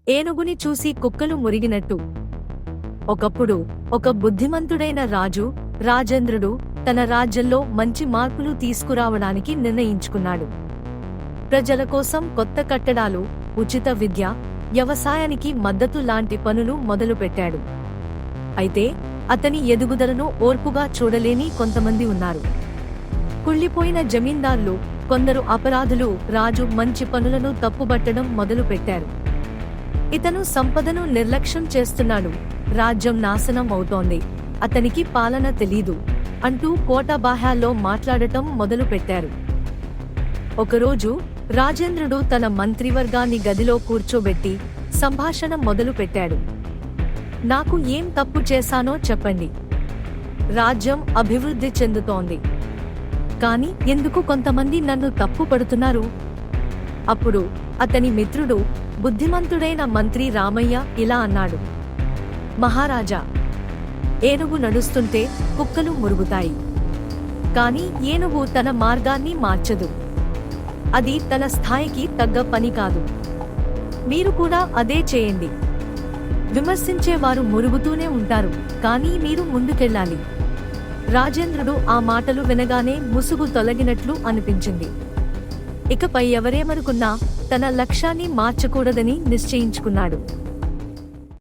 ఏనుగుని చూసి కుక్కలు మురిగినట్టు. ఒకప్పుడు ఒక బుద్ధిమంతుడైన రాజు రాజేంద్రుడు తన రాజ్యంలో మంచి మార్పులు తీసుకురావడానికి నిర్ణయించుకున్నాడు. ప్రజల కోసం కొత్త కట్టడాలు, ఉచిత విద్య, వ్యవసాయానికి మద్దతు లాంటి పనులు మొదలుపెట్టాడు. అయితే అతని ఎదుగుదలను ఓర్పుగా చూడలేని కొంతమంది ఉన్నారు. కుళ్ళిపోయిన జమీందార్లు, కొందరు అపరాధులు రాజు మంచి పనులను తప్పుబట్టడం మొదలుపెట్టారు. ఇతను సంపదను నిర్లక్ష్యం చేస్తున్నాడు, రాజ్యం నాశనం అవుతోంది, అతనికి పాలన తెలీదు అంటూ కోటబాహ్యాల్లో మాట్లాడటం మొదలుపెట్టారు. ఒకరోజు రాజేంద్రుడు తన మంత్రివర్గాన్ని గదిలో కూర్చోబెట్టి సంభాషణ మొదలుపెట్టాడు. నాకు ఏం తప్పు చేశానో చెప్పండి. రాజ్యం అభివృద్ధి చెందుతోంది, కాని ఎందుకు కొంతమంది నన్ను తప్పు పడుతున్నారు? అప్పుడు అతని మిత్రుడు, బుద్ధిమంతుడైన మంత్రి రామయ్య ఇలా అన్నాడు. మహారాజా, ఏనుగు నడుస్తుంటే కుక్కలు మురుగుతాయి, కాని ఏనుగు తన మార్గాన్ని మార్చదు. అది తన స్థాయికి తగ్గ పని కాదు. మీరు కూడా అదే చేయండి. విమర్శించేవారు మురుగుతూనే ఉంటారు, కానీ మీరు ముందుకెళ్ళాలి. రాజేంద్రుడు ఆ మాటలు వినగానే ముసుగు తొలగినట్లు అనిపించింది. ఇకపై ఎవరేమనుకున్నా తన లక్ష్యాన్ని మార్చకూడదని నిశ్చయించుకున్నాడు.